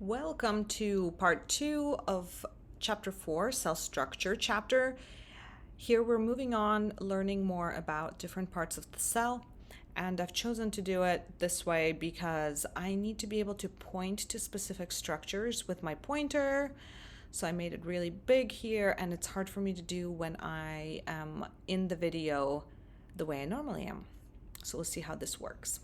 Welcome to part 2 of chapter 4, cell structure chapter. Here we're moving on, learning more about different parts of the cell. And I've chosen to do it this way because I need to be able to point to specific structures with my pointer. So I made it really big here, and it's hard for me to do when I am in the video the way I normally am. So we'll see how this works.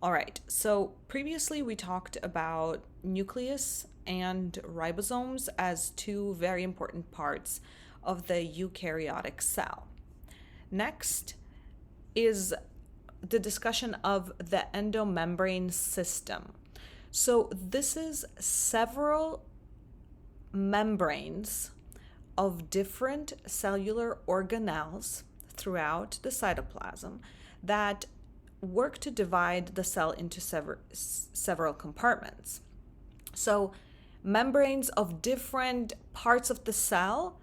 All right, so previously we talked about nucleus and ribosomes as two very important parts of the eukaryotic cell. Next is the discussion of the endomembrane system. So this is several membranes of different cellular organelles throughout the cytoplasm that work to divide the cell into several compartments. So membranes of different parts of the cell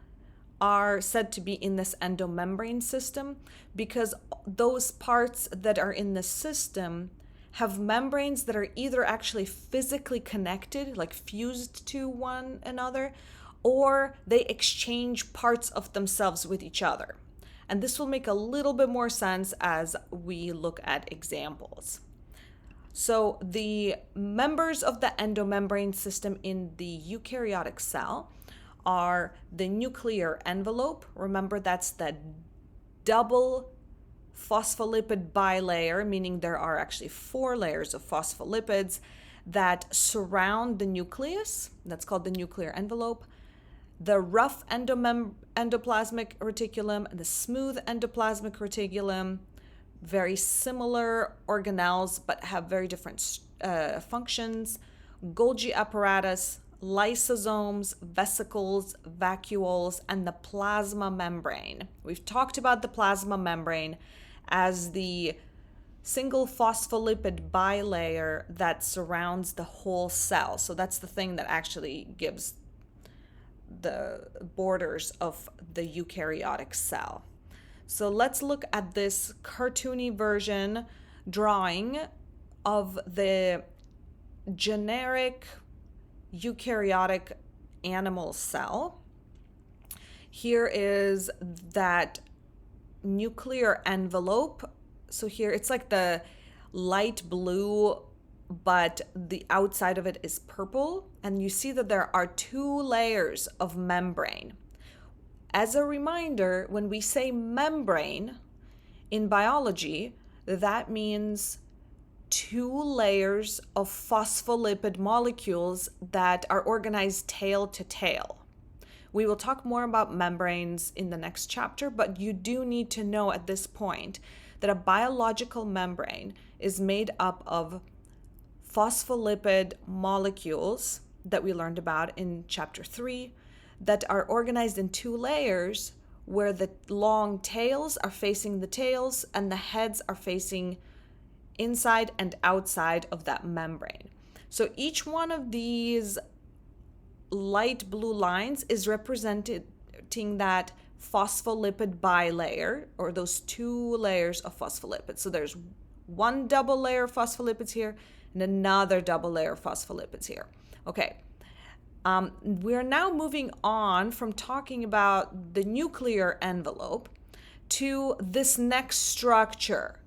are said to be in this endomembrane system because those parts that are in the system have membranes that are either actually physically connected, like fused to one another, or they exchange parts of themselves with each other. And this will make a little bit more sense as we look at examples. So the members of the endomembrane system in the eukaryotic cell are the nuclear envelope. Remember, that's the double phospholipid bilayer, meaning there are actually 4 layers of phospholipids that surround the nucleus. That's called the nuclear envelope. The rough endoplasmic reticulum and the smooth endoplasmic reticulum, very similar organelles but have very different functions. Golgi apparatus, lysosomes, vesicles, vacuoles, and the plasma membrane. We've talked about the plasma membrane as the single phospholipid bilayer that surrounds the whole cell. So that's the thing that actually gives the borders of the eukaryotic cell. So let's look at this cartoony version drawing of the generic eukaryotic animal cell. Here is that nuclear envelope. So here it's like the light blue, but the outside of it is purple, and you see that there are 2 layers of membrane. As a reminder, when we say membrane in biology, that means 2 layers of phospholipid molecules that are organized tail to tail. We will talk more about membranes in the next chapter, but you do need to know at this point that a biological membrane is made up of phospholipid molecules that we learned about in chapter 3 that are organized in 2 layers where the long tails are facing the tails and the heads are facing inside and outside of that membrane. So each one of these light blue lines is representing that phospholipid bilayer, or those 2 layers of phospholipids. So there's one double layer of phospholipids here and another double layer of phospholipids here. Okay, we're now moving on from talking about the nuclear envelope to this next structure,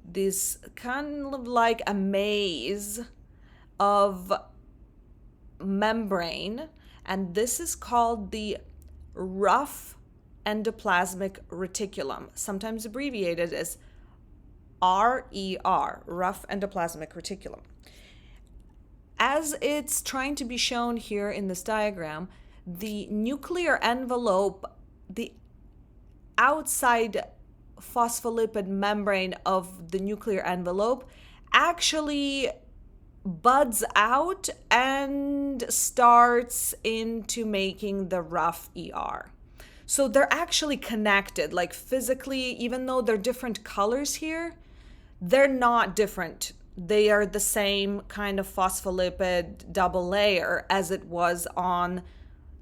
this kind of like a maze of membrane, and this is called the rough endoplasmic reticulum, sometimes abbreviated as RER, rough endoplasmic reticulum. As it's trying to be shown here in this diagram, the nuclear envelope, the outside phospholipid membrane of the nuclear envelope, actually buds out and starts into making the rough ER. So they're actually connected, like physically, even though they're different colors here, they're not different. They are the same kind of phospholipid double layer as it was on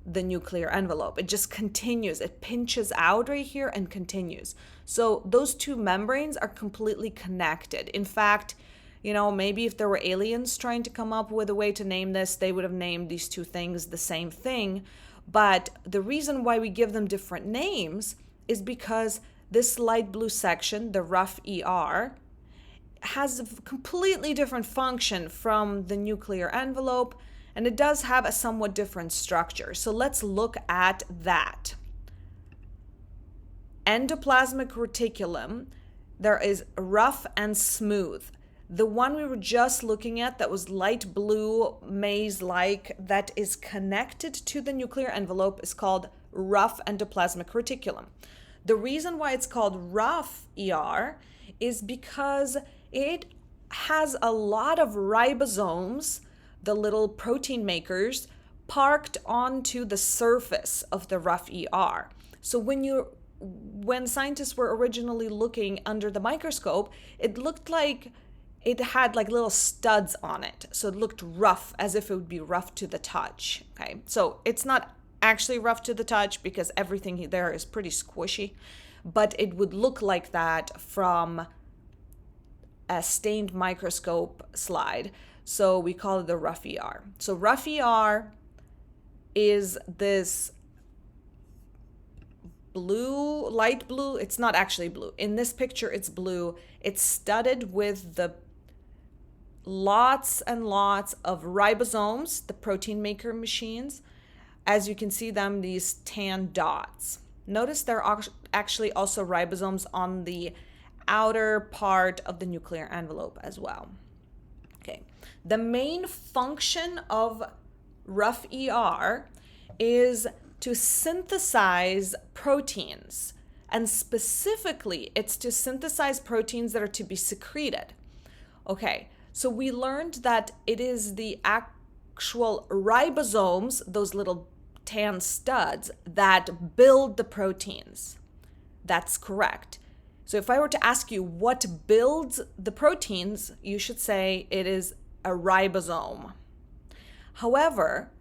the nuclear envelope. It just continues. It pinches out right here and continues. So those 2 membranes are completely connected. In fact, Maybe if there were aliens trying to come up with a way to name this, they would have named these two things the same thing. But the reason why we give them different names is because this light blue section, the rough ER, has a completely different function from the nuclear envelope, and it does have a somewhat different structure. So let's look at that. Endoplasmic reticulum, there is rough and smooth. The one we were just looking at that was light blue, maze-like, that is connected to the nuclear envelope is called rough endoplasmic reticulum. The reason why it's called rough ER is because it has a lot of ribosomes, the little protein makers, parked onto the surface of the rough ER. So when scientists were originally looking under the microscope, it looked like it had like little studs on it. So it looked rough, as if it would be rough to the touch. Okay, so it's not actually rough to the touch because everything there is pretty squishy, but it would look like that from a stained microscope slide. So we call it the rough ER. So rough ER is this blue, light blue. It's not actually blue. In this picture, it's blue. It's studded with the lots and lots of ribosomes, the protein maker machines. As you can see them, these tan dots. Notice there are actually also ribosomes on the outer part of the nuclear envelope as well. Okay. The main function of rough ER is to synthesize proteins, and specifically it's to synthesize proteins that are to be secreted. Okay, so we learned that it is the actual ribosomes, those little tan studs, that build the proteins. That's correct. So if I were to ask you what builds the proteins, you should say it is a ribosome. However,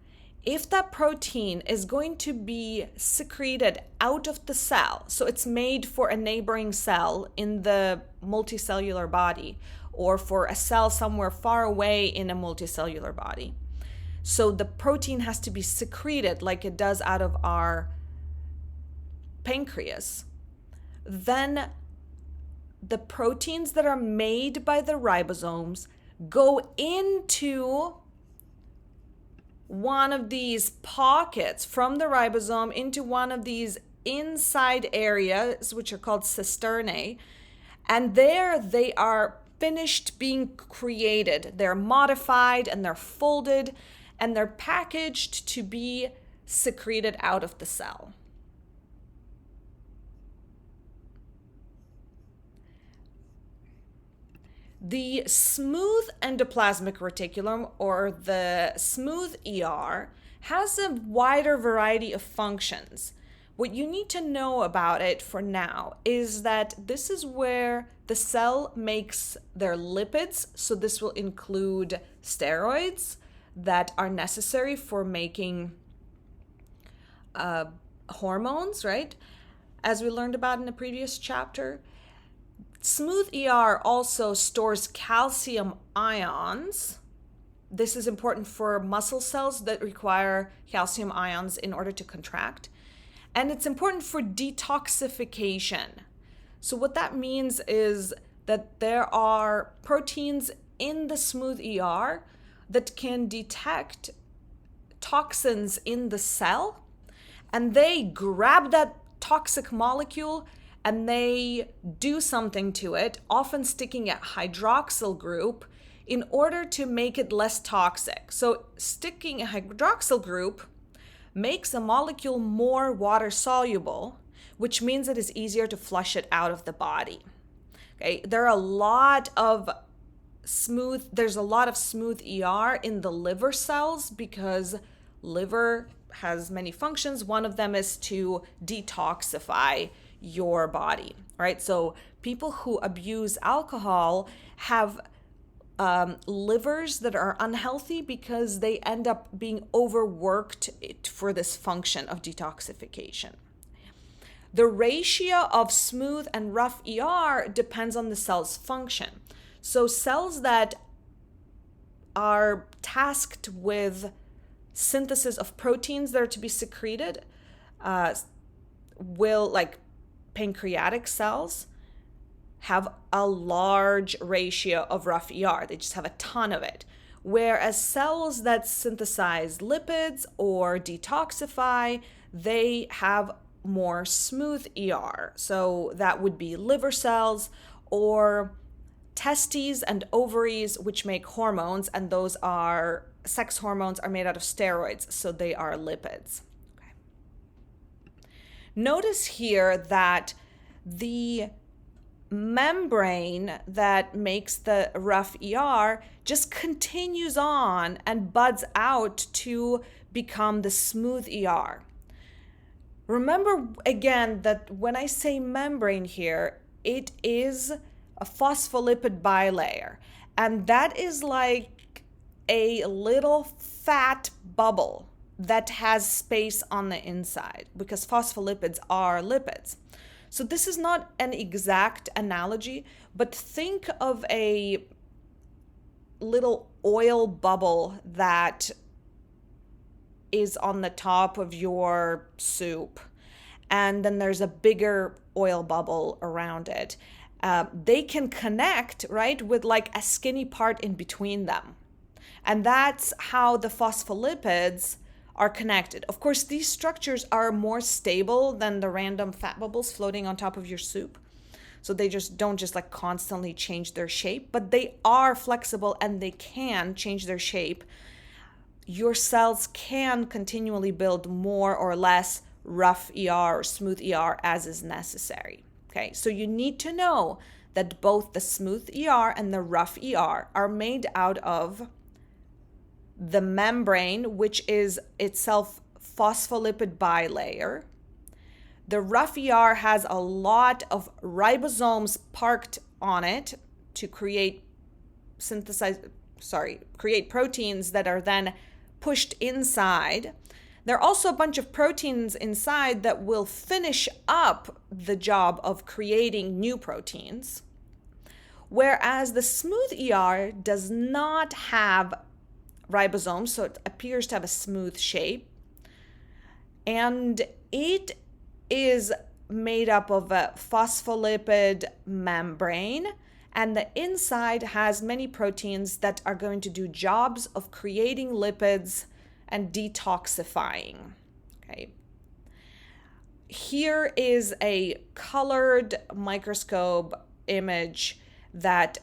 if that protein is going to be secreted out of the cell, so it's made for a neighboring cell in the multicellular body, or for a cell somewhere far away in a multicellular body, so the protein has to be secreted like it does out of our pancreas, then the proteins that are made by the ribosomes go into one of these pockets from the ribosome into one of these inside areas, which are called cisternae, and there they are finished being created. They're modified and they're folded and they're packaged to be secreted out of the cell. The smooth endoplasmic reticulum, or the smooth ER, has a wider variety of functions. What you need to know about it for now is that this is where the cell makes their lipids, so this will include steroids that are necessary for making hormones, right? As we learned about in the previous chapter. Smooth ER also stores calcium ions. This is important for muscle cells that require calcium ions in order to contract. And it's important for detoxification. So what that means is that there are proteins in the smooth ER that can detect toxins in the cell, and they grab that toxic molecule and they do something to it, often sticking a hydroxyl group in order to make it less toxic. So sticking a hydroxyl group makes a molecule more water soluble, which means it is easier to flush it out of the body. Okay, there's a lot of smooth ER in the liver cells because liver has many functions. One of them is to detoxify your body, right? So people who abuse alcohol have livers that are unhealthy because they end up being overworked for this function of detoxification. The ratio of smooth and rough ER depends on the cell's function. So cells that are tasked with synthesis of proteins that are to be secreted will, like pancreatic cells, have a large ratio of rough ER. They just have a ton of it. Whereas cells that synthesize lipids or detoxify, they have more smooth ER. So that would be liver cells or testes and ovaries, which make hormones, and those are sex hormones, are made out of steroids, so they are lipids. Okay. Notice here that the membrane that makes the rough ER just continues on and buds out to become the smooth ER. Remember again that when I say membrane here, it is a phospholipid bilayer, and that is like a little fat bubble that has space on the inside, because phospholipids are lipids. So this is not an exact analogy, but think of a little oil bubble that is on the top of your soup, and then there's a bigger oil bubble around it. They can connect, right, with like a skinny part in between them. And that's how the phospholipids are connected. Of course, these structures are more stable than the random fat bubbles floating on top of your soup. So they just don't just like constantly change their shape, but they are flexible and they can change their shape. Your cells can continually build more or less rough ER or smooth ER as is necessary. Okay, so you need to know that both the smooth ER and the rough ER are made out of the membrane, which is itself phospholipid bilayer. The rough ER has a lot of ribosomes parked on it to create proteins that are then pushed inside. There are also a bunch of proteins inside that will finish up the job of creating new proteins. Whereas the smooth ER does not have ribosomes, so it appears to have a smooth shape. And it is made up of a phospholipid membrane, and the inside has many proteins that are going to do jobs of creating lipids and detoxifying. Okay. Here is a colored microscope image that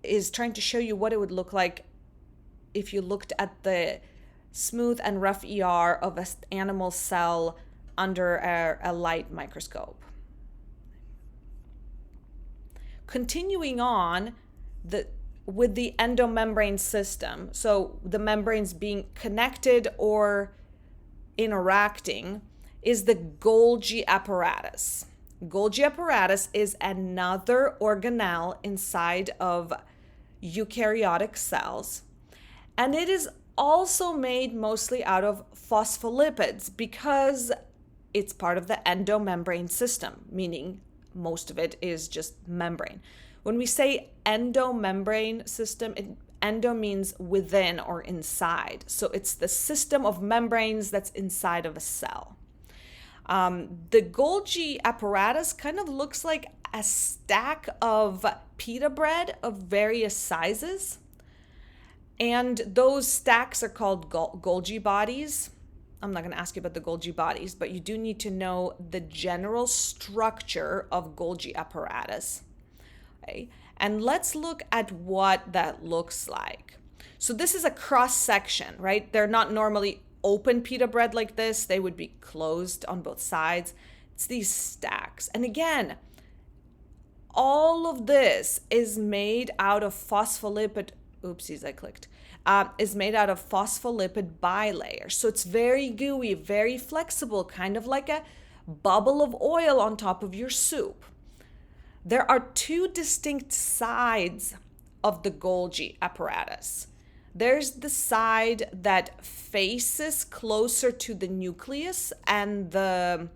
is trying to show you what it would look like if you looked at the smooth and rough ER of an animal cell under a light microscope. Continuing on, with the endomembrane system, so the membranes being connected or interacting, is the Golgi apparatus. Golgi apparatus is another organelle inside of eukaryotic cells, and it is also made mostly out of phospholipids because it's part of the endomembrane system, meaning most of it is just membrane. When we say endomembrane system, endo means within or inside. So it's the system of membranes that's inside of a cell. The Golgi apparatus kind of looks like a stack of pita bread of various sizes. And those stacks are called Golgi bodies. I'm not going to ask you about the Golgi bodies, but you do need to know the general structure of Golgi apparatus. Okay. And let's look at what that looks like. So this is a cross section, right? They're not normally open pita bread like this. They would be closed on both sides. It's these stacks. And again, all of this is made out of phospholipid, is made out of phospholipid bilayer. So it's very gooey, very flexible, kind of like a bubble of oil on top of your soup. There are two distinct sides of the Golgi apparatus. There's the side that faces closer to the nucleus and the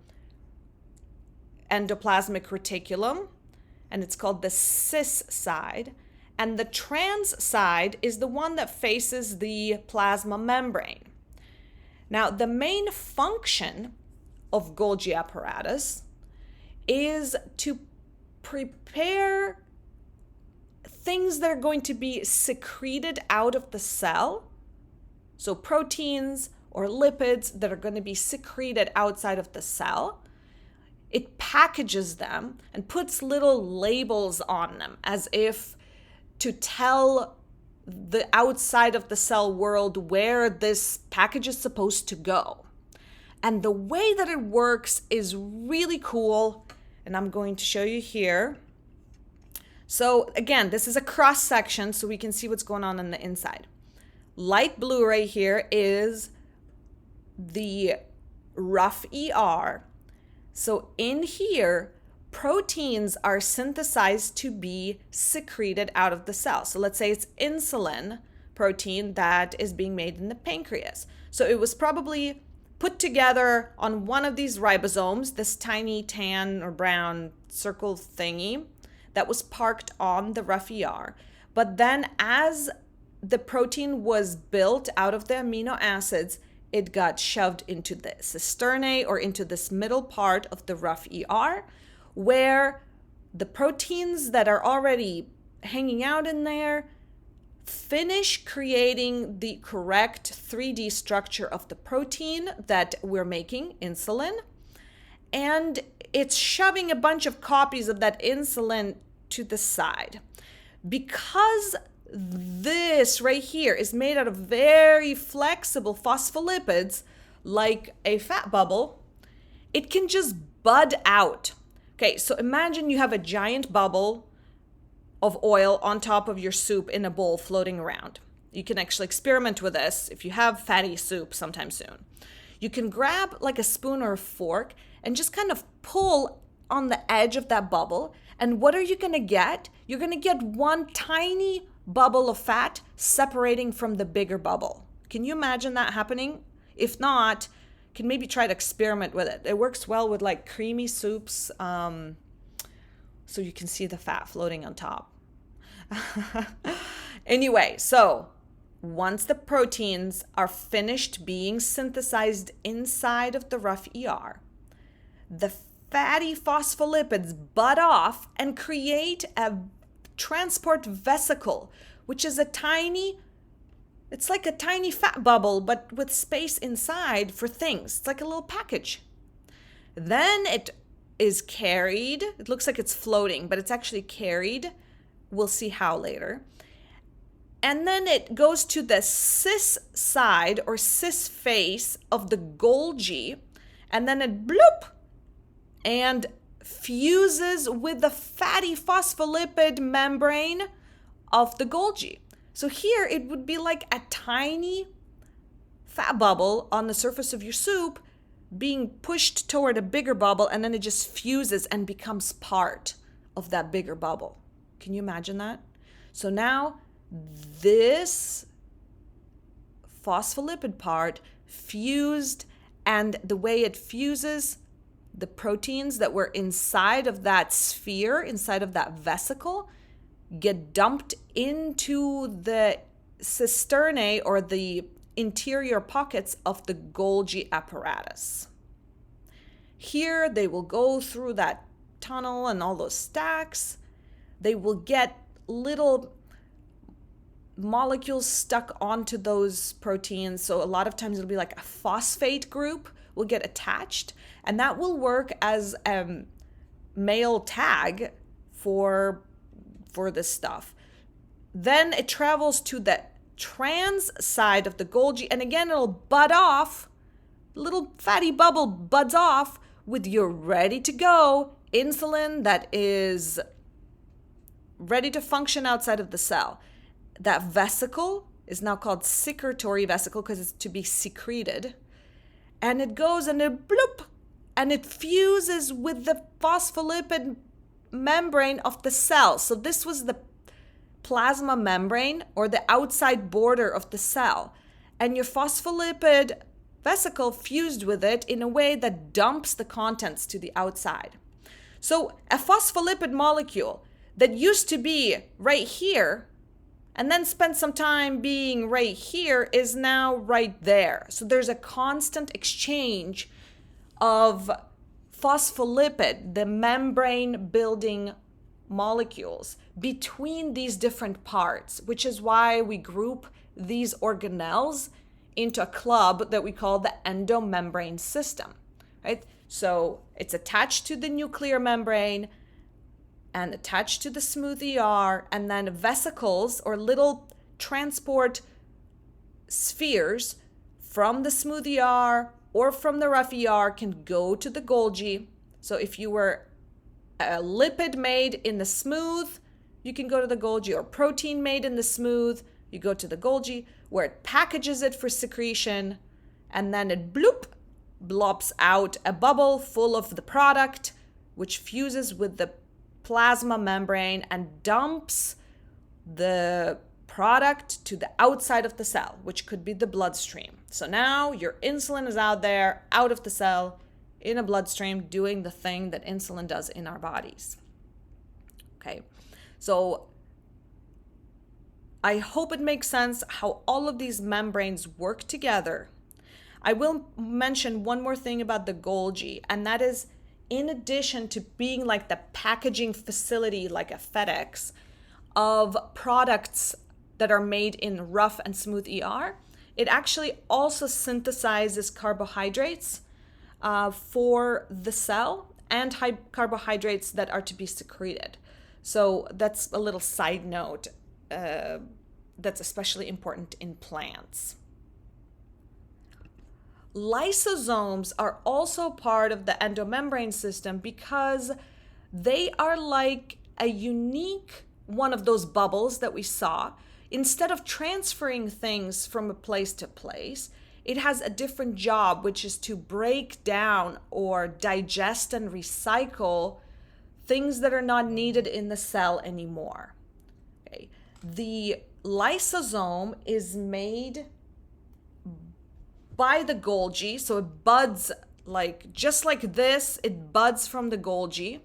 endoplasmic reticulum, and it's called the cis side. and the trans side is the one that faces the plasma membrane. Now, the main function of Golgi apparatus is to prepare things that are going to be secreted out of the cell, so proteins or lipids that are going to be secreted outside of the cell. It packages them and puts little labels on them as if to tell the outside of the cell world where this package is supposed to go. And the way that it works is really cool, and I'm going to show you here. So again, this is a cross section so we can see what's going on the inside. Light blue right here is the rough ER. So in here, proteins are synthesized to be secreted out of the cell. So let's say it's insulin protein that is being made in the pancreas. So it was probably put together on one of these ribosomes, this tiny tan or brown circle thingy that was parked on the rough ER. But then as the protein was built out of the amino acids, it got shoved into the cisternae or into this middle part of the rough ER, where the proteins that are already hanging out in there finish creating the correct 3D structure of the protein that we're making, insulin, and it's shoving a bunch of copies of that insulin to the side. Because this right here is made out of very flexible phospholipids, like a fat bubble, it can just bud out. Okay, so imagine you have a giant bubble of oil on top of your soup in a bowl floating around. You can actually experiment with this if you have fatty soup sometime soon. You can grab like a spoon or a fork and just kind of pull on the edge of that bubble. And what are you going to get? You're going to get one tiny bubble of fat separating from the bigger bubble. Can you imagine that happening? If not, you can maybe try to experiment with it. It works well with like creamy soups, so you can see the fat floating on top. Anyway, so once the proteins are finished being synthesized inside of the rough ER, the fatty phospholipids bud off and create a transport vesicle, which is it's like a tiny fat bubble, but with space inside for things. It's like a little package. Then it is carried. It looks like it's floating, but it's actually carried. We'll see how later. And then it goes to the cis side or cis face of the Golgi, and then it bloop and fuses with the fatty phospholipid membrane of the Golgi. So here it would be like a tiny fat bubble on the surface of your soup being pushed toward a bigger bubble, and then it just fuses and becomes part of that bigger bubble. Can you imagine that? So now this phospholipid part fused, and the way it fuses, the proteins that were inside of that sphere, inside of that vesicle, get dumped into the cisternae or the interior pockets of the Golgi apparatus. Here they will go through that tunnel and all those stacks. They will get little molecules stuck onto those proteins. So a lot of times it'll be like a phosphate group will get attached, and that will work as a male tag for this stuff. Then it travels to the trans side of the Golgi, and again it'll bud off, little fatty bubble buds off with your ready to go insulin that is ready to function outside of the cell. That vesicle is now called secretory vesicle because it's to be secreted. And it goes and it bloop, and it fuses with the phospholipid membrane of the cell. So this was the plasma membrane or the outside border of the cell. And your phospholipid vesicle fused with it in a way that dumps the contents to the outside. So a phospholipid molecule that used to be right here and then spent some time being right here is now right there. So there's a constant exchange of phospholipid, the membrane building molecules, between these different parts, which is why we group these organelles into a club that we call the endomembrane system, right? So it's attached to the nuclear membrane and attached to the smooth ER, and then vesicles or little transport spheres from the smooth ER or from the rough ER can go to the Golgi. So if you were a lipid made in the smooth, you can go to the Golgi, or protein made in the smooth, you go to the Golgi, where it packages it for secretion, and then it blops out a bubble full of the product, which fuses with the plasma membrane and dumps the product to the outside of the cell, which could be the bloodstream. So now your insulin is out there, out of the cell, in a bloodstream, doing the thing that insulin does in our bodies. Okay, so I hope it makes sense how all of these membranes work together. I will mention one more thing about the Golgi, and that is, in addition to being like the packaging facility, like a FedEx, of products that are made in rough and smooth ER, it actually also synthesizes carbohydrates for the cell, and high carbohydrates that are to be secreted. So that's a little side note that's especially important in plants. Lysosomes are also part of the endomembrane system because they are like a unique one of those bubbles that we saw. Instead of transferring things from a place to place, it has a different job, which is to break down or digest and recycle things that are not needed in the cell anymore. Okay. The lysosome is made by the Golgi, so it buds just like this, it buds from the Golgi,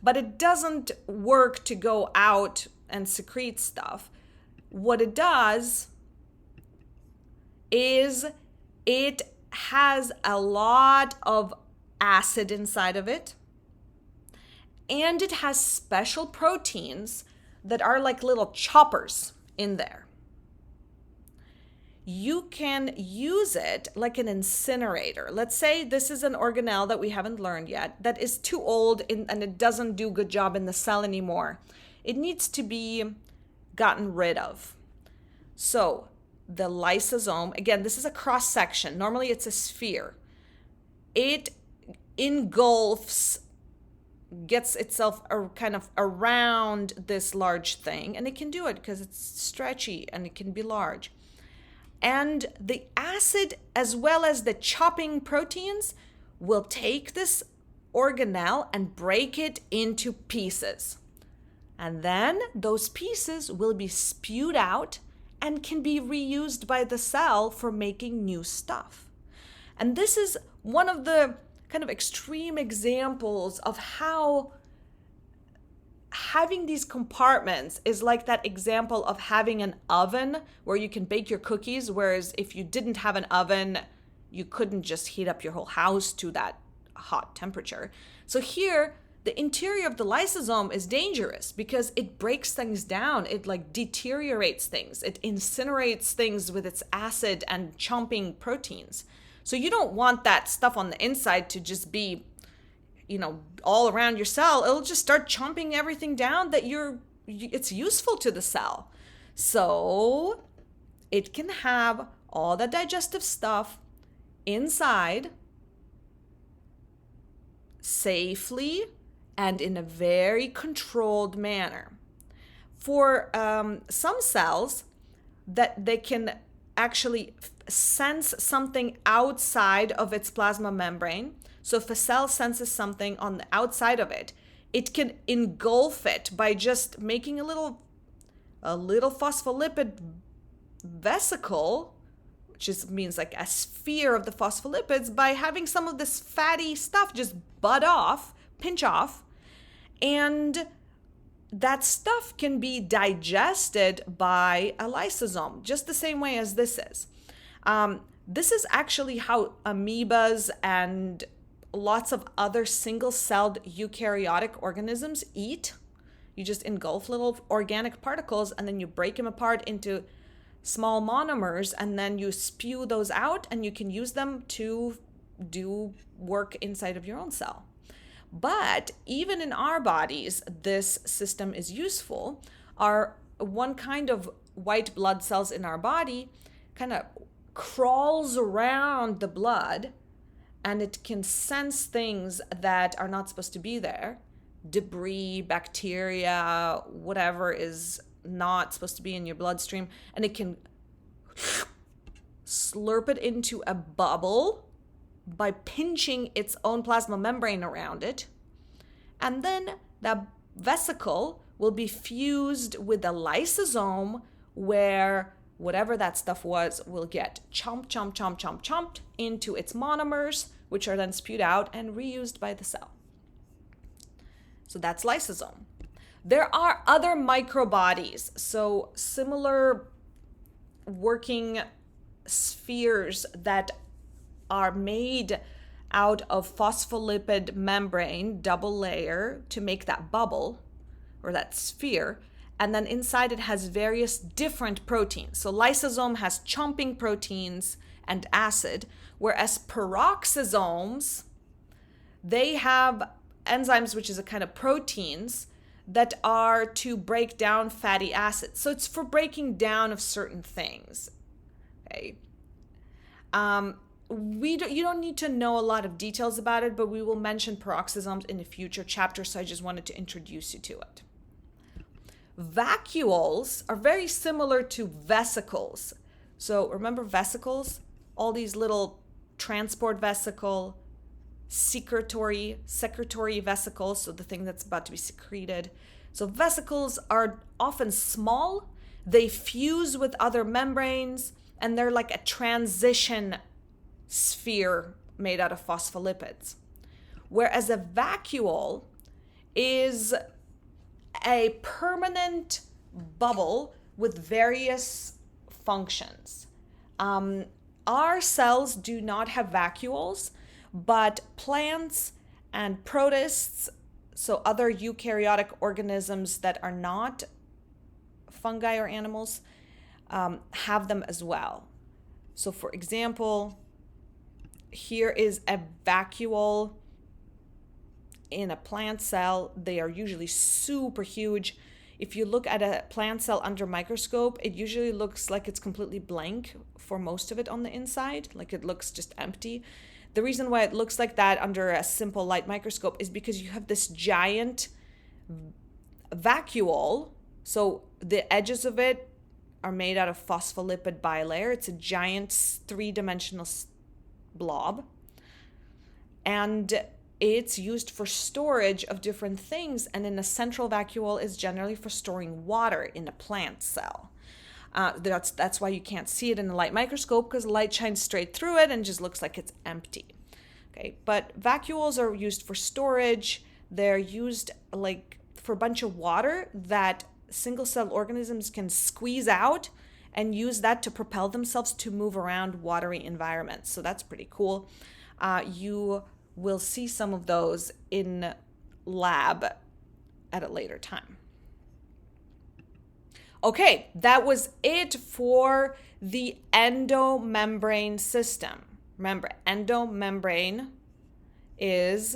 but it doesn't work to go out and secrete stuff. What it does is it has a lot of acid inside of it, and it has special proteins that are like little choppers in there. You can use it like an incinerator. Let's say this is an organelle that we haven't learned yet, that is too old and it doesn't do a good job in the cell anymore. It needs to be gotten rid of. So the lysosome, again, this is a cross section. Normally it's a sphere. It engulfs, gets itself kind of around this large thing, and it can do it because it's stretchy and it can be large. And the acid, as well as the chopping proteins, will take this organelle and break it into pieces. And then those pieces will be spewed out and can be reused by the cell for making new stuff. And this is one of the kind of extreme examples of how having these compartments is like that example of having an oven where you can bake your cookies, whereas if you didn't have an oven, you couldn't just heat up your whole house to that hot temperature. So here, the interior of the lysosome is dangerous because it breaks things down. It like deteriorates things. It incinerates things with its acid and chomping proteins. So you don't want that stuff on the inside to just be, all around your cell. It'll just start chomping everything down that it's useful to the cell. So it can have all the digestive stuff inside safely and in a very controlled manner. For some cells, that they can actually sense something outside of its plasma membrane. So if a cell senses something on the outside of it, it can engulf it by just making a little phospholipid vesicle, which means like a sphere of the phospholipids, by having some of this fatty stuff just pinch off, and that stuff can be digested by a lysosome, just the same way as this is. This is actually how amoebas and lots of other single-celled eukaryotic organisms eat. You just engulf little organic particles and then you break them apart into small monomers, and then you spew those out and you can use them to do work inside of your own cell. But even in our bodies, this system is useful. Our one kind of white blood cells in our body kind of crawls around the blood, and it can sense things that are not supposed to be there. Debris, bacteria, whatever is not supposed to be in your bloodstream, and it can slurp it into a bubble by pinching its own plasma membrane around it. And then that vesicle will be fused with a lysosome where whatever that stuff was will get chomped into its monomers, which are then spewed out and reused by the cell. So that's lysosome. There are other microbodies, so similar working spheres that are made out of phospholipid membrane, double layer, to make that bubble or that sphere. And then inside it has various different proteins. So lysosome has chomping proteins and acid, whereas peroxisomes, they have enzymes, which is a kind of proteins that are to break down fatty acids. So it's for breaking down of certain things. Okay. You don't need to know a lot of details about it, but we will mention peroxisomes in a future chapter, so I just wanted to introduce you to it. Vacuoles are very similar to vesicles. So remember vesicles? All these little transport vesicle, secretory vesicles, so the thing that's about to be secreted. So vesicles are often small, they fuse with other membranes, and they're like a transition sphere made out of phospholipids. Whereas a vacuole is a permanent bubble with various functions. Our cells do not have vacuoles, but plants and protists, so other eukaryotic organisms that are not fungi or animals, have them as well. So for example, here is a vacuole in a plant cell. They are usually super huge. If you look at a plant cell under microscope, it usually looks like it's completely blank for most of it on the inside, like it looks just empty. The reason why it looks like that under a simple light microscope is because you have this giant vacuole. So the edges of it are made out of phospholipid bilayer. It's a giant three-dimensional blob. And it's used for storage of different things. And in a central vacuole is generally for storing water in a plant cell. That's why you can't see it in a light microscope, because light shines straight through it and just looks like it's empty. Okay, but vacuoles are used for storage. They're used like for a bunch of water that single-celled organisms can squeeze out and use that to propel themselves to move around watery environments. So that's pretty cool. You will see some of those in lab at a later time. Okay, that was it for the endomembrane system. Remember, endomembrane is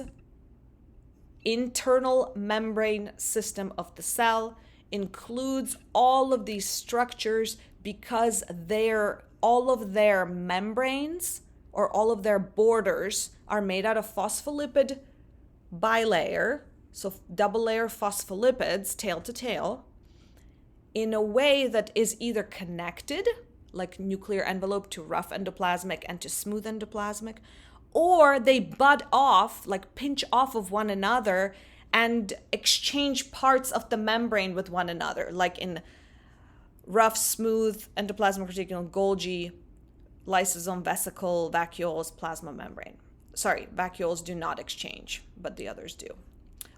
internal membrane system of the cell, includes all of these structures because all of their membranes or all of their borders are made out of phospholipid bilayer, so double layer phospholipids, tail to tail, in a way that is either connected, like nuclear envelope to rough endoplasmic and to smooth endoplasmic, or they bud off, like pinch off of one another and exchange parts of the membrane with one another, like in rough, smooth, endoplasmic reticulum, Golgi, lysosome, vesicle, vacuoles, plasma membrane. Sorry, vacuoles do not exchange, but the others do.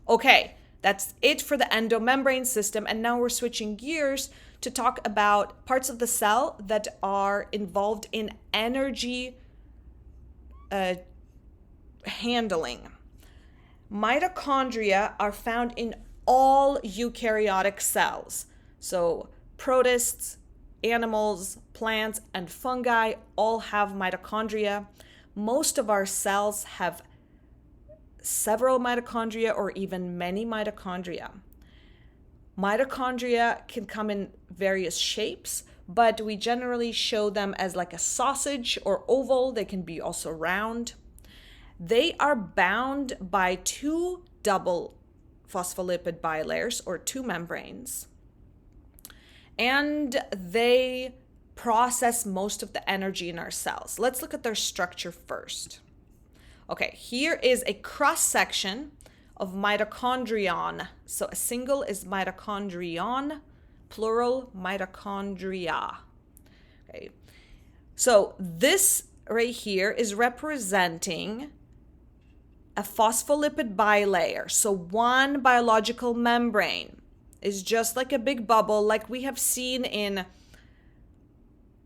Okay, That's it for the endomembrane system. And now we're switching gears to talk about parts of the cell that are involved in energy handling. Mitochondria are found in all eukaryotic cells. So protists, animals, plants, and fungi all have mitochondria. Most of our cells have several mitochondria or even many mitochondria. Mitochondria can come in various shapes, but we generally show them as like a sausage or oval. They can be also round. They are bound by two double phospholipid bilayers or two membranes, and they process most of the energy in our cells. Let's look at their structure first. Okay, here is a cross-section of mitochondrion. So a single is mitochondrion, plural mitochondria. Okay, so this right here is representing a phospholipid bilayer. So one biological membrane is just like a big bubble, like we have seen in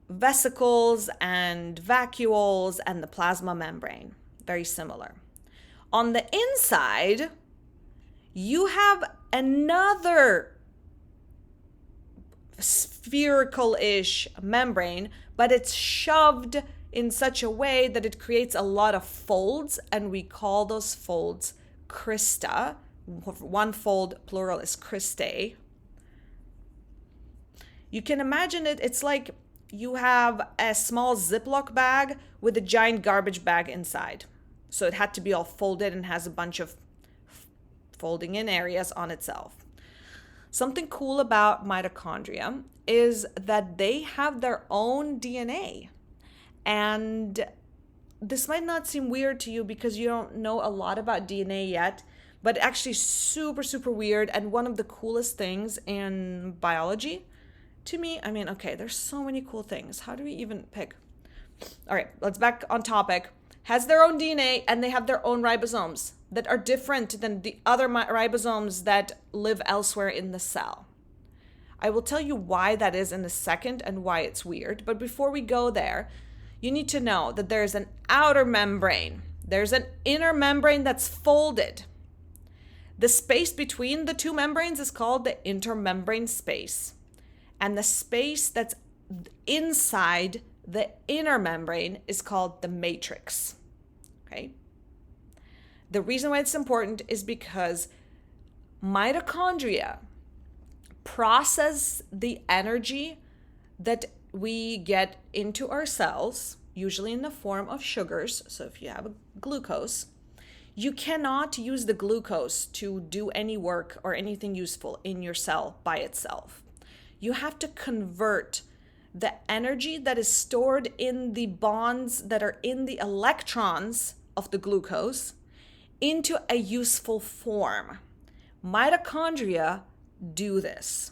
vesicles and vacuoles and the plasma membrane. Very similar. On the inside, you have another spherical-ish membrane, but it's shoved in such a way that it creates a lot of folds, and we call those folds crista. One fold, plural, is cristae. You can imagine it's like you have a small Ziploc bag with a giant garbage bag inside. So it had to be all folded and has a bunch of folding in areas on itself. Something cool about mitochondria is that they have their own DNA. And this might not seem weird to you because you don't know a lot about DNA yet, but actually super, super weird. And one of the coolest things in biology to me, I mean, okay, there's so many cool things. How do we even pick? All right, let's back on topic. Has their own DNA and they have their own ribosomes that are different than the other ribosomes that live elsewhere in the cell. I will tell you why that is in a second and why it's weird. But before we go there, you need to know that there's an outer membrane. There's an inner membrane that's folded. The space between the two membranes is called the intermembrane space. And the space that's inside the inner membrane is called the matrix. Okay? The reason why it's important is because mitochondria process the energy that we get into our cells, usually in the form of sugars. So if you have a glucose, you cannot use the glucose to do any work or anything useful in your cell by itself. You have to convert the energy that is stored in the bonds that are in the electrons of the glucose into a useful form. Mitochondria do this.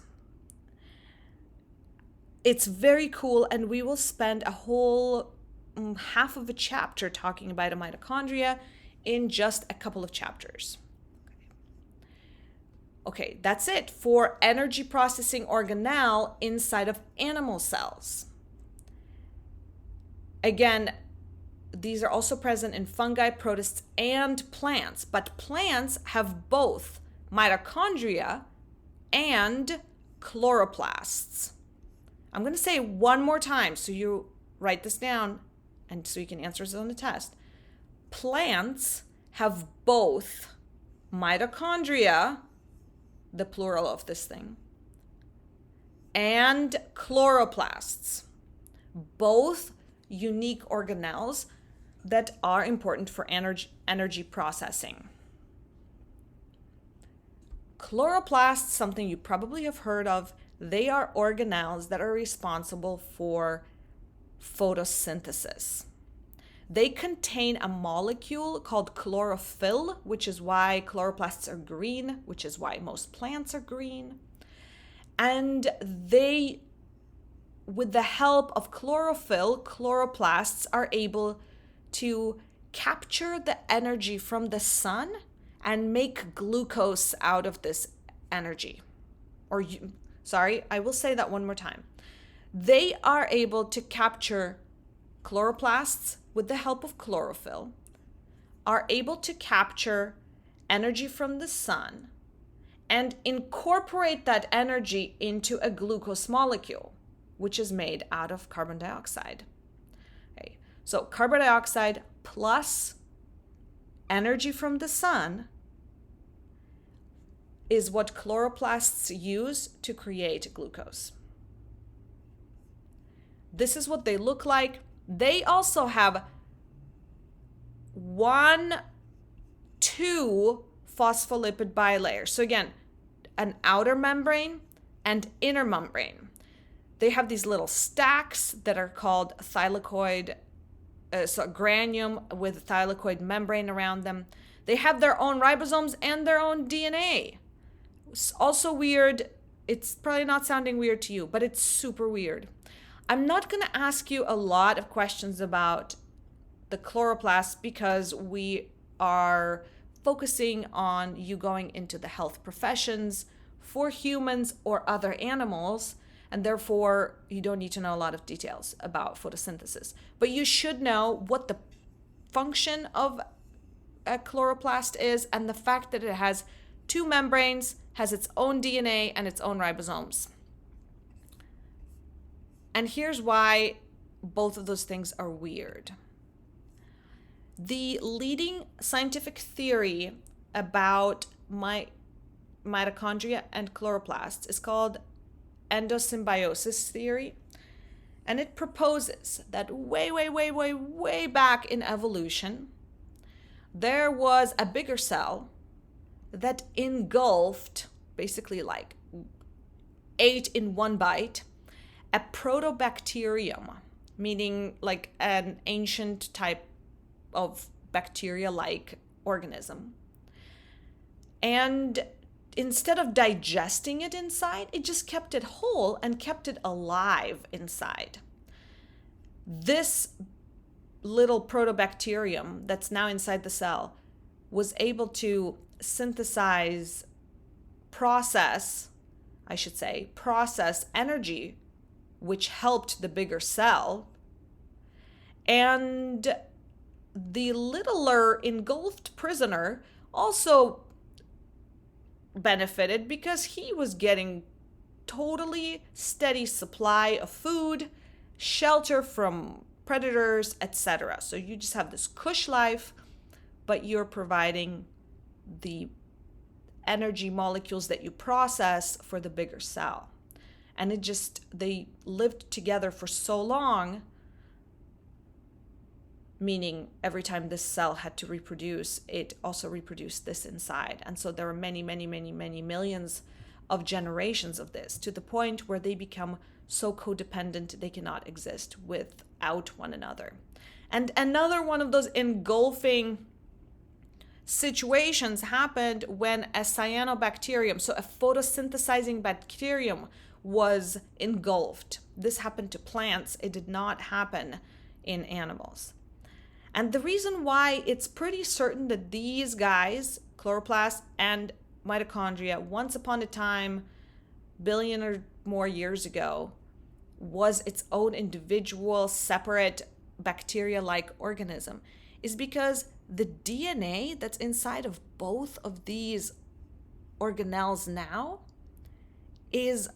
It's very cool, and we will spend a whole half of a chapter talking about mitochondria in just a couple of chapters. Okay, that's it for energy processing organelle inside of animal cells. Again, these are also present in fungi, protists, and plants, but plants have both mitochondria and chloroplasts. I'm going to say it one more time so you write this down and so you can answer this on the test. Plants have both mitochondria, the plural of this thing, and chloroplasts, both unique organelles that are important for energy processing. Chloroplasts, something you probably have heard of, they are organelles that are responsible for photosynthesis. They contain a molecule called chlorophyll, which is why chloroplasts are green, which is why most plants are green. And they, with the help of chlorophyll, chloroplasts are able to capture the energy from the sun and make glucose out of this energy. I will say that one more time. They are able to capture chloroplasts with the help of chlorophyll, are able to capture energy from the sun and incorporate that energy into a glucose molecule, which is made out of carbon dioxide. Okay. So carbon dioxide plus energy from the sun is what chloroplasts use to create glucose. This is what they look like. They also have 2 phospholipid bilayers. So again, an outer membrane and inner membrane. They have these little stacks that are called thylakoid, granulum with thylakoid membrane around them. They have their own ribosomes and their own DNA. It's also weird. It's probably not sounding weird to you, but it's super weird. I'm not going to ask you a lot of questions about the chloroplasts because we are focusing on you going into the health professions for humans or other animals, and therefore you don't need to know a lot of details about photosynthesis. But you should know what the function of a chloroplast is and the fact that it has 2 membranes, has its own DNA and its own ribosomes. And here's why both of those things are weird. The leading scientific theory about mitochondria and chloroplasts is called endosymbiosis theory. And it proposes that way back in evolution, there was a bigger cell that engulfed, basically like ate in one bite, a protobacterium, meaning like an ancient type of bacteria-like organism. And instead of digesting it inside, it just kept it whole and kept it alive inside. This little protobacterium that's now inside the cell was able to process energy, which helped the bigger cell. And the littler engulfed prisoner also benefited because he was getting totally steady supply of food, shelter from predators, etc. So you just have this cush life, but you're providing the energy molecules that you process for the bigger cell. And they lived together for so long, meaning every time this cell had to reproduce, it also reproduced this inside. And so there are many millions of generations of this, to the point where they become so codependent they cannot exist without one another. And another one of those engulfing situations happened when a cyanobacterium, so a photosynthesizing bacterium, was engulfed. This happened to plants. It did not happen in animals. And the reason why it's pretty certain that these guys, chloroplasts and mitochondria, once upon a time, billion or more years ago, was its own individual, separate, bacteria-like organism, is because the DNA that's inside of both of these organelles now is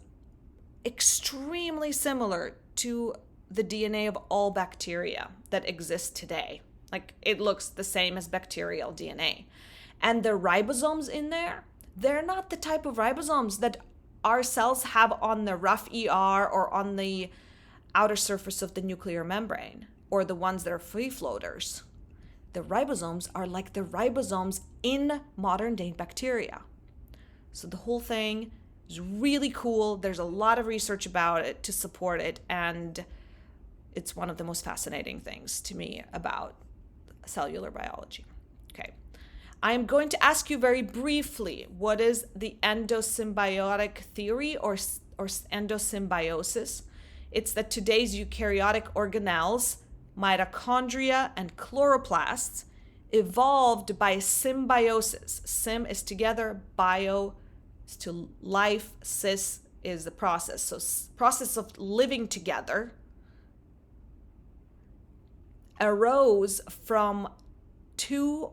extremely similar to the DNA of all bacteria that exist today. Like, it looks the same as bacterial DNA. And the ribosomes in there, they're not the type of ribosomes that our cells have on the rough ER or on the outer surface of the nuclear membrane, or the ones that are free floaters. The ribosomes are like the ribosomes in modern day bacteria. So the whole thing is really cool. There's a lot of research about it to support it, and it's one of the most fascinating things to me about cellular biology. Okay. I'm going to ask you very briefly, what is the endosymbiotic theory or endosymbiosis? It's that today's eukaryotic organelles, mitochondria and chloroplasts, evolved by symbiosis. Sym is together, bio is to life, sys is the process. So process of living together arose from two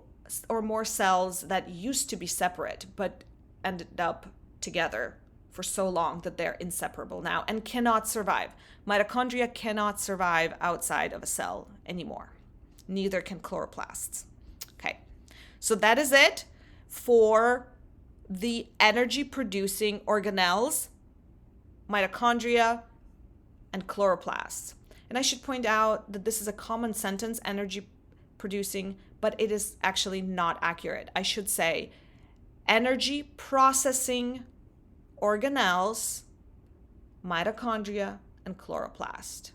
or more cells that used to be separate but ended up together for so long that they're inseparable now and cannot survive. Mitochondria cannot survive outside of a cell anymore. Neither can chloroplasts. Okay, so that is it for the energy producing organelles, mitochondria, and chloroplasts. And I should point out that this is a common sentence, energy producing, but it is actually not accurate. I should say energy processing organelles, mitochondria, and chloroplast.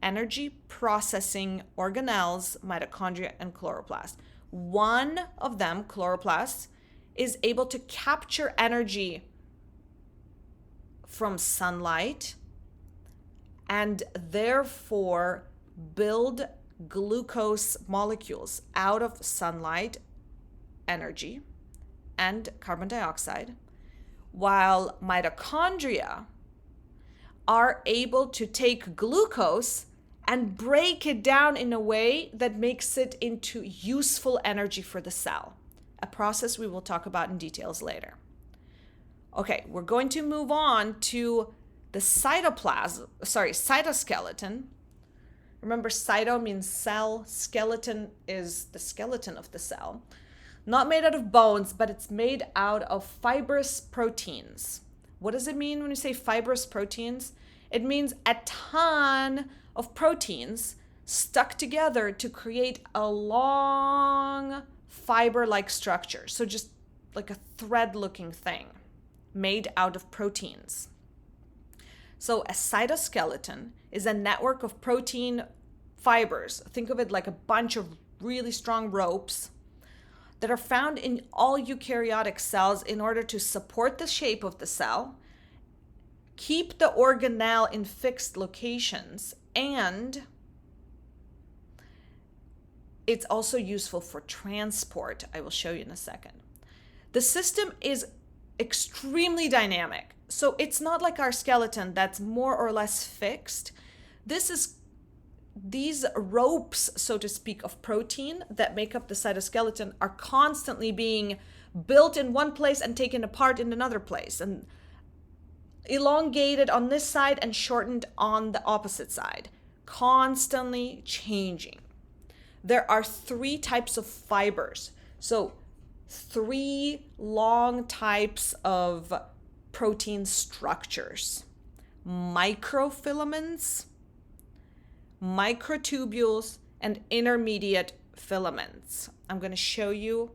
Energy processing organelles, mitochondria, and chloroplast. One of them, chloroplast, is able to capture energy from sunlight and therefore build glucose molecules out of sunlight energy and carbon dioxide, while mitochondria are able to take glucose and break it down in a way that makes it into useful energy for the cell, a process we will talk about in details later. Okay, we're going to move on to the cytoskeleton. Remember, cyto means cell, skeleton is the skeleton of the cell. Not made out of bones, but it's made out of fibrous proteins. What does it mean when you say fibrous proteins? It means a ton of proteins stuck together to create a long fiber-like structure. So just like a thread-looking thing made out of proteins. So a cytoskeleton is a network of protein fibers. Think of it like a bunch of really strong ropes that are found in all eukaryotic cells in order to support the shape of the cell, keep the organelle in fixed locations, and it's also useful for transport. I will show you in a second. The system is extremely dynamic. So it's not like our skeleton that's more or less fixed. These ropes, so to speak, of protein that make up the cytoskeleton are constantly being built in one place and taken apart in another place, and elongated on this side and shortened on the opposite side, constantly changing. There are 3 types of fibers. So 3 long types of protein structures: microfilaments, microtubules, and intermediate filaments. I'm going to show you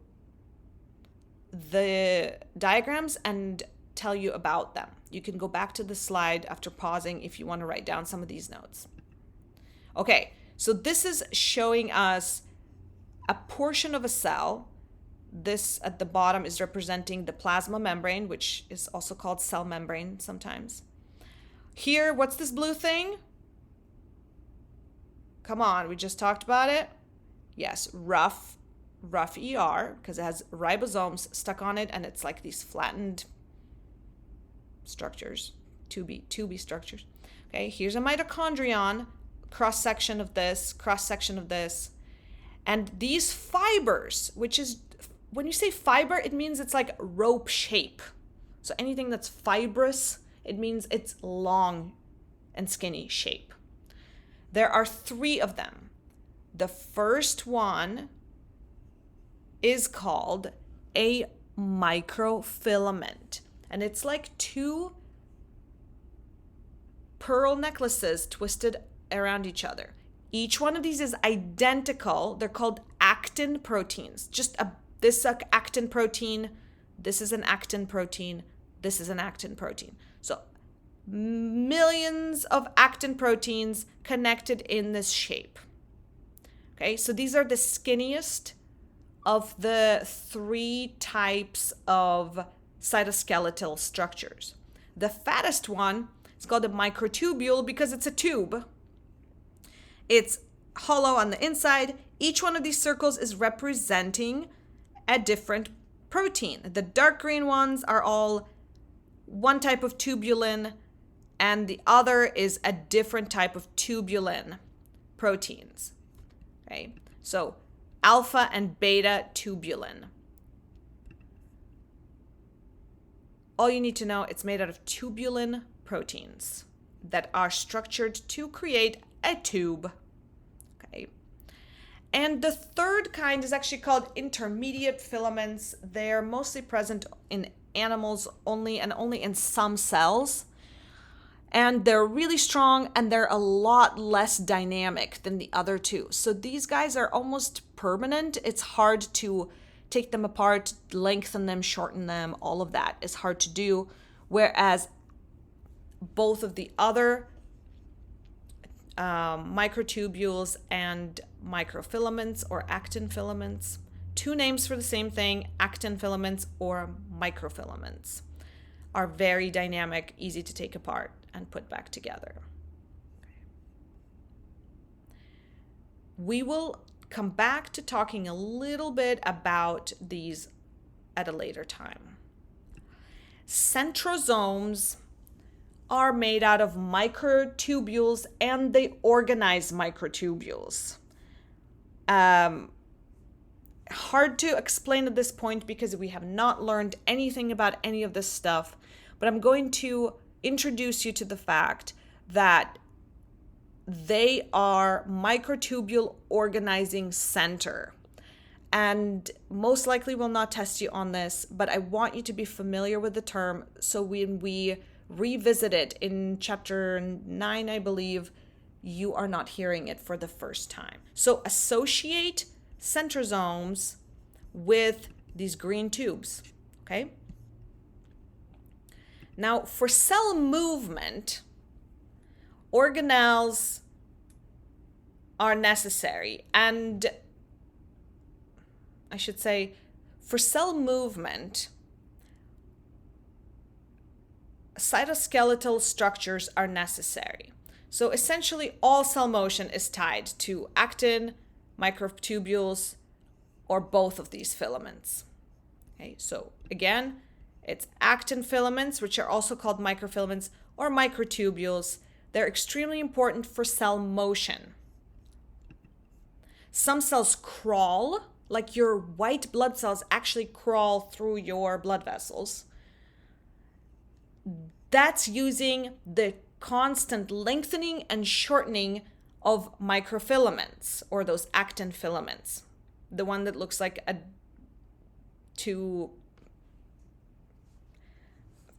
the diagrams and tell you about them. You can go back to the slide after pausing if you want to write down some of these notes. Okay, so this is showing us a portion of a cell. This at the bottom is representing the plasma membrane, which is also called cell membrane sometimes. Here, what's this blue thing? Come on, we just talked about it. Yes, rough ER, because it has ribosomes stuck on it, and it's like these flattened structures, tubey structures. Okay, here's a mitochondrion, cross section of this, and these fibers, which is, when you say fiber, it means it's like rope shape. So anything that's fibrous, it means it's long and skinny shape. There are 3 of them. The first one is called a microfilament, and it's like 2 pearl necklaces twisted around each other. Each one of these is identical. They're called actin proteins. This is an actin protein, this is an actin protein, this is an actin protein. So millions of actin proteins connected in this shape. Okay, so these are the skinniest of the 3 types of cytoskeletal structures. The fattest one is called a microtubule because it's a tube. It's hollow on the inside, Each one of these circles is representing a different protein. The dark green ones are all one type of tubulin, and the other is a different type of tubulin proteins. Okay, so alpha and beta tubulin. All you need to know, it's made out of tubulin proteins that are structured to create a tube. Okay. And the third kind is actually called intermediate filaments. They're mostly present in animals only and only in some cells. And they're really strong and they're a lot less dynamic than the other two. So these guys are almost permanent. It's hard to take them apart, lengthen them, shorten them. All of that is hard to do. Whereas both of the other microtubules and microfilaments or actin filaments, two names for the same thing, actin filaments or microfilaments, are very dynamic, easy to take apart and put back together. We will come back to talking a little bit about these at a later time. Centrosomes are made out of microtubules and they organize microtubules. Hard to explain at this point because we have not learned anything about any of this stuff, but I'm going to introduce you to the fact that they are microtubule organizing center. And most likely will not test you on this, but I want you to be familiar with the term so when we revisit it in chapter 9, I believe, you are not hearing it for the first time. So associate centrosomes with these green tubes, okay? Now, for cell movement, organelles are necessary. And I should say, for cell movement, cytoskeletal structures are necessary. So essentially, all cell motion is tied to actin, microtubules, or both of these filaments. Okay, so again, it's actin filaments, which are also called microfilaments or microtubules. They're extremely important for cell motion. Some cells crawl, like your white blood cells actually crawl through your blood vessels. That's using the constant lengthening and shortening of microfilaments, or those actin filaments. The one that looks like two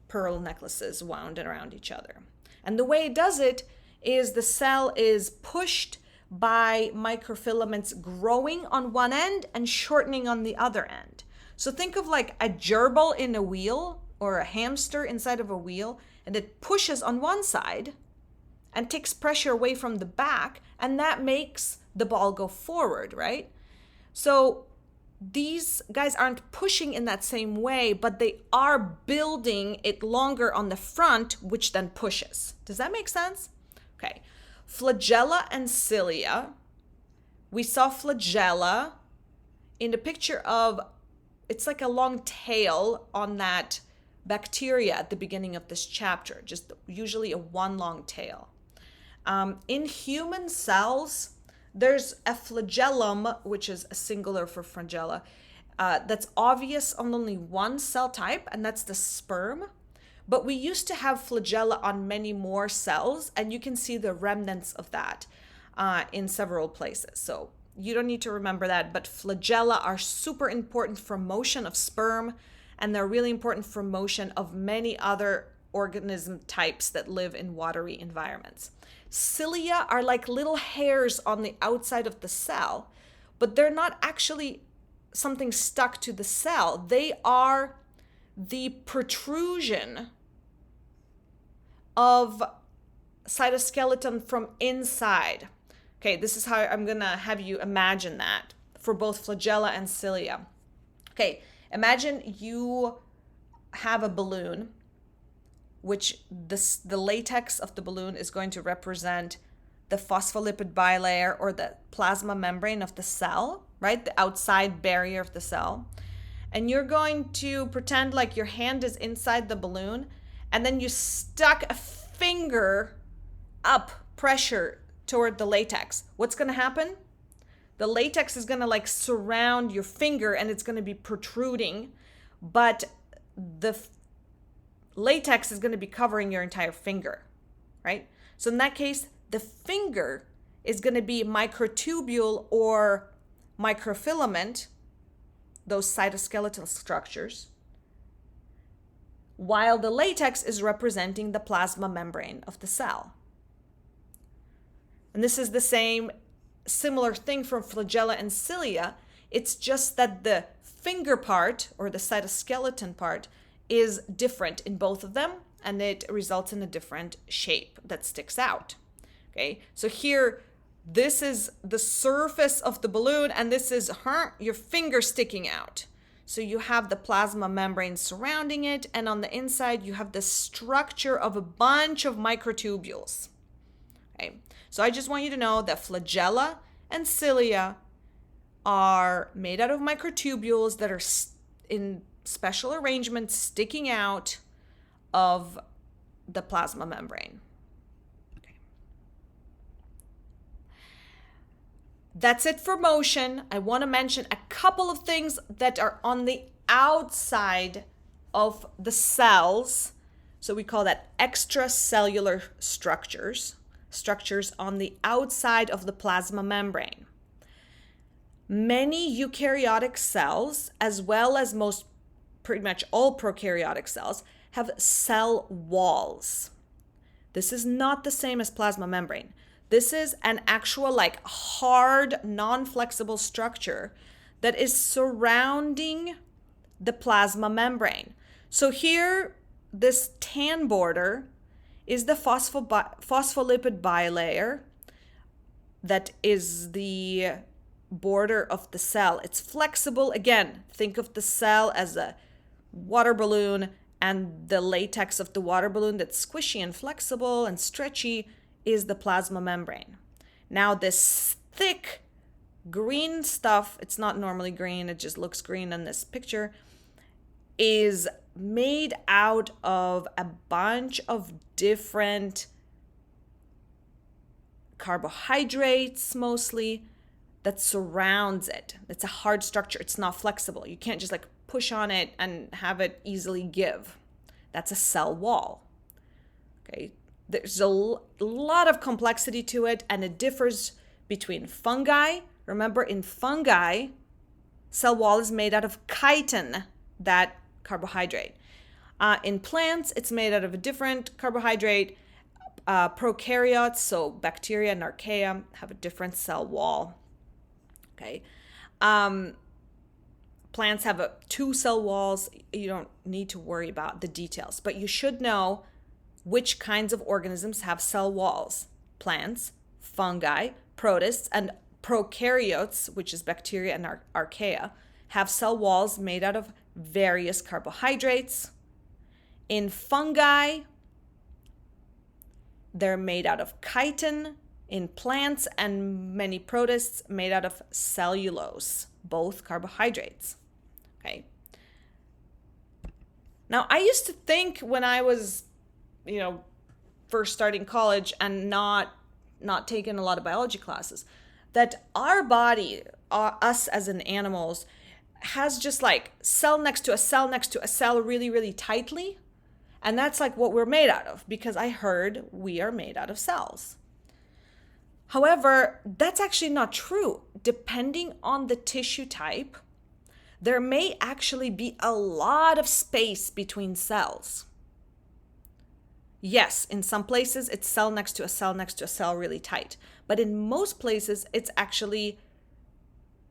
pearl necklaces wound around each other. And the way it does it is the cell is pushed by microfilaments growing on one end and shortening on the other end. So think of like a gerbil in a wheel or a hamster inside of a wheel, and it pushes on one side and takes pressure away from the back, and that makes the ball go forward, right? So these guys aren't pushing in that same way, but they are building it longer on the front, which then pushes. Does that make sense? Okay. Flagella and cilia. We saw flagella in the picture of, it's like a long tail on that bacteria at the beginning of this chapter, just usually a one long tail. In human cells, there's a flagellum, which is a singular for flagella, that's obvious on only one cell type, and that's the sperm. But we used to have flagella on many more cells, and you can see the remnants of that in several places. So you don't need to remember that, but flagella are super important for motion of sperm, and they're really important for motion of many other organism types that live in watery environments. Cilia are like little hairs on the outside of the cell, but they're not actually something stuck to the cell. They are the protrusion of cytoskeleton from inside. Okay, this is how I'm gonna have you imagine that for both flagella and cilia. Okay, imagine you have a balloon, which the latex of the balloon is going to represent the phospholipid bilayer or the plasma membrane of the cell, right? The outside barrier of the cell. And you're going to pretend like your hand is inside the balloon, and then you stuck a finger up, pressure toward the latex. What's going to happen? The latex is going to like surround your finger and it's going to be protruding, but the latex is going to be covering your entire finger, right? So in that case, the finger is going to be microtubule or microfilament, those cytoskeletal structures, while the latex is representing the plasma membrane of the cell. And this is the same similar thing from flagella and cilia. It's just that the finger part or the cytoskeleton part is different in both of them, and it results in a different shape that sticks out. Okay, so here, this is the surface of the balloon, and this is your finger sticking out. So you have the plasma membrane surrounding it, and on the inside, you have the structure of a bunch of microtubules. Okay, so I just want you to know that flagella and cilia are made out of microtubules that are in special arrangements sticking out of the plasma membrane. Okay. That's it for motion. I want to mention a couple of things that are on the outside of the cells. So we call that extracellular structures on the outside of the plasma membrane. Many eukaryotic cells, as well as pretty much all prokaryotic cells, have cell walls. This is not the same as plasma membrane. This is an actual like hard, non-flexible structure that is surrounding the plasma membrane. So here, this tan border is the phospholipid bilayer that is the border of the cell. It's flexible. Again, think of the cell as a water balloon, and the latex of the water balloon that's squishy and flexible and stretchy is the plasma membrane. Now this thick green stuff, it's not normally green, it just looks green in this picture, is made out of a bunch of different carbohydrates mostly that surrounds it. It's a hard structure. It's not flexible. You can't just like push on it and have it easily give. That's a cell wall. Okay. There's a lot of complexity to it, and it differs between fungi. Remember, in fungi, cell wall is made out of chitin, that carbohydrate. In plants, it's made out of a different carbohydrate. Prokaryotes, so bacteria and archaea, have a different cell wall. Okay. Plants have two cell walls. You don't need to worry about the details, but you should know which kinds of organisms have cell walls. Plants, fungi, protists, and prokaryotes, which is bacteria and archaea, have cell walls made out of various carbohydrates. In fungi, they're made out of chitin. In plants and many protists, made out of cellulose, both carbohydrates. Okay. Now, I used to think when I was, first starting college and not taking a lot of biology classes, that our body, us as in animals, has just like cell next to a cell next to a cell really, really tightly. And that's like what we're made out of, because I heard we are made out of cells. However, that's actually not true. Depending on the tissue type, there may actually be a lot of space between cells. Yes, in some places, it's cell next to a cell next to a cell really tight. But in most places, it's actually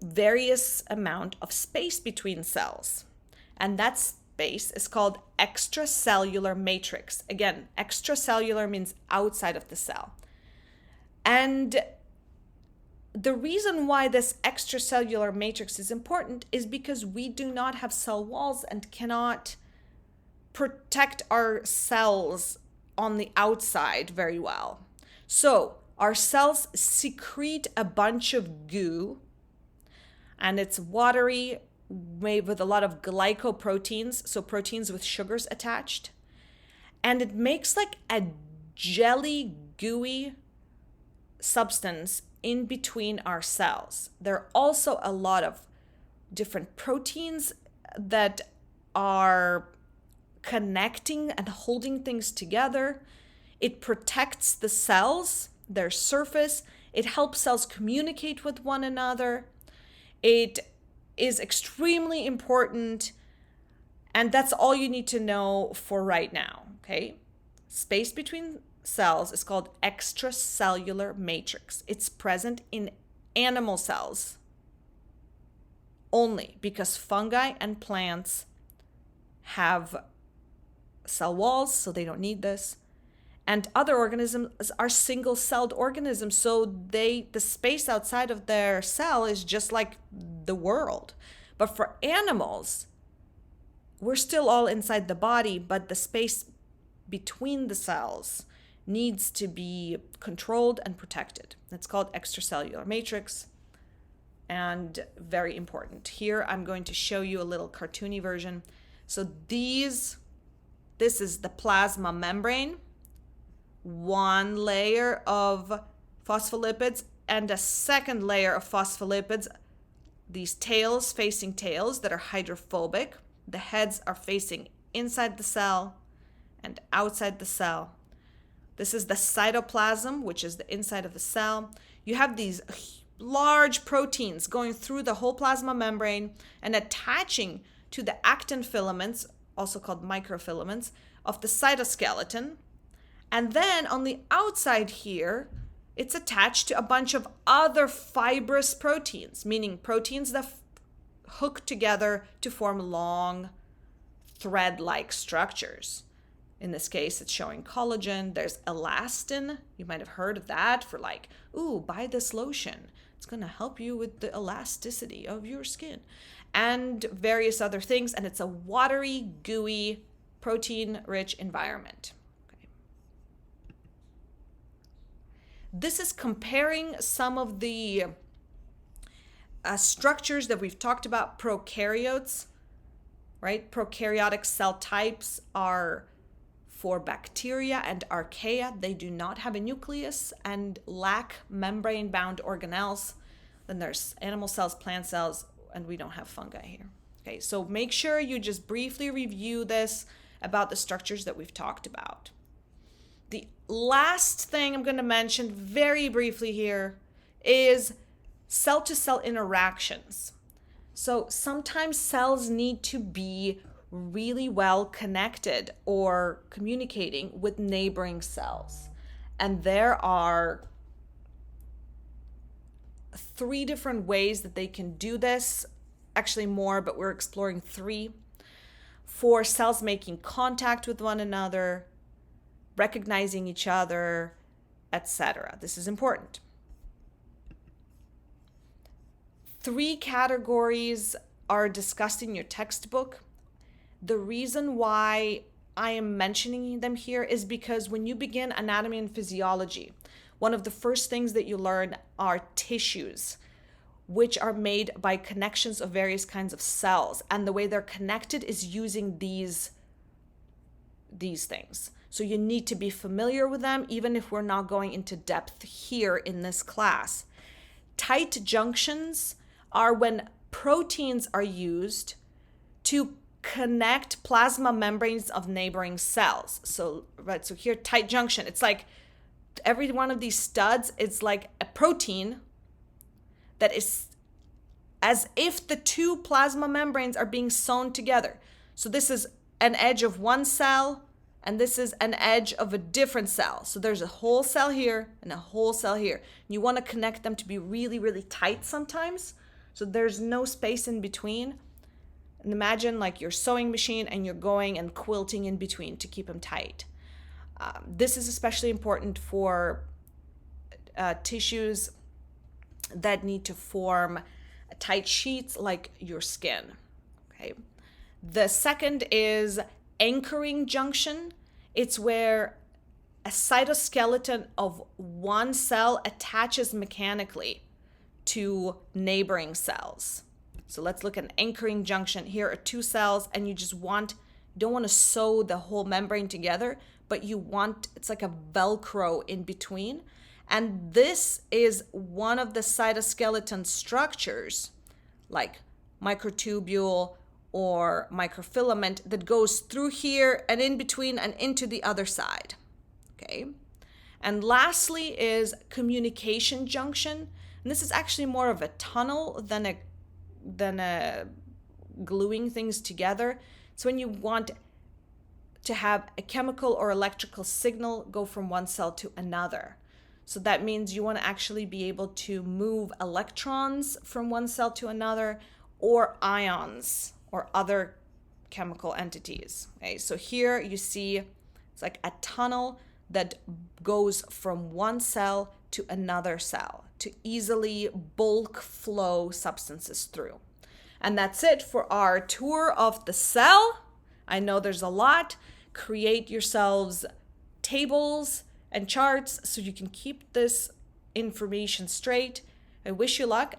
various amount of space between cells. And that space is called extracellular matrix. Again, extracellular means outside of the cell. And the reason why this extracellular matrix is important is because we do not have cell walls and cannot protect our cells on the outside very well. So Our cells secrete a bunch of goo, and it's watery, made with a lot of glycoproteins, so proteins with sugars attached. And it makes like a jelly, gooey substance in between our cells. There are also a lot of different proteins that are connecting and holding things together. It protects the cells, their surface. It helps cells communicate with one another. It is extremely important, and that's all you need to know for right now, okay? Space between cells is called extracellular matrix. It's present in animal cells only because fungi and plants have cell walls, so they don't need this. And other organisms are single-celled organisms, so the space outside of their cell is just like the world. But for animals, we're still all inside the body, but the space between the cells needs to be controlled and protected. That's called extracellular matrix, and very important. Here I'm going to show you a little cartoony version. So this is the plasma membrane, one layer of phospholipids and a second layer of phospholipids, these tails, facing tails that are hydrophobic. The heads are facing inside the cell and outside the cell. This is the cytoplasm, which is the inside of the cell. You have these large proteins going through the whole plasma membrane and attaching to the actin filaments, also called microfilaments, of the cytoskeleton. And then on the outside here, it's attached to a bunch of other fibrous proteins, meaning proteins that hook together to form long thread-like structures. In this case, it's showing collagen. There's elastin. You might have heard of that for like, ooh, buy this lotion. It's going to help you with the elasticity of your skin. And various other things. And it's a watery, gooey, protein-rich environment. Okay. This is comparing some of the structures that we've talked about, prokaryotes, right? Prokaryotic cell types are for bacteria and archaea. They do not have a nucleus and lack membrane-bound organelles. Then there's animal cells, plant cells, and we don't have fungi here. Okay, so make sure you just briefly review this about the structures that we've talked about. The last thing I'm going to mention very briefly here is cell-to-cell interactions. So sometimes cells need to be really well connected or communicating with neighboring cells. And there are 3 different ways that they can do this. Actually more, but we're exploring 3. For cells making contact with one another, recognizing each other, etc. This is important. 3 categories are discussed in your textbook. The reason why I am mentioning them here is because when you begin anatomy and physiology, one of the first things that you learn are tissues, which are made by connections of various kinds of cells. And the way they're connected is using these things. So you need to be familiar with them, even if we're not going into depth here in this class. Tight junctions are when proteins are used to connect plasma membranes of neighboring cells. So here, tight junction. It's like every one of these studs, it's like a protein that is as if the 2 plasma membranes are being sewn together. So this is an edge of one cell, and this is an edge of a different cell. So there's a whole cell here and a whole cell here. You want to connect them to be really, really tight sometimes. So there's no space in between. And imagine like your sewing machine and you're going and quilting in between to keep them tight. This is especially important for tissues that need to form tight sheets like your skin. Okay. The second is anchoring junction. It's where a cytoskeleton of one cell attaches mechanically to neighboring cells. So let's look at an anchoring junction. Here are two cells, and you don't want to sew the whole membrane together, but it's like a Velcro in between. And this is one of the cytoskeleton structures, like microtubule or microfilament, that goes through here and in between and into the other side. Okay. And lastly is communication junction. And this is actually more of a tunnel than a gluing things together. So when you want to have a chemical or electrical signal go from one cell to another. So that means you want to actually be able to move electrons from one cell to another, or ions or other chemical entities. Okay, so here you see it's like a tunnel that goes from one cell to another cell to easily bulk flow substances through. And that's it for our tour of the cell. I know there's a lot. Create yourselves tables and charts so you can keep this information straight. I wish you luck.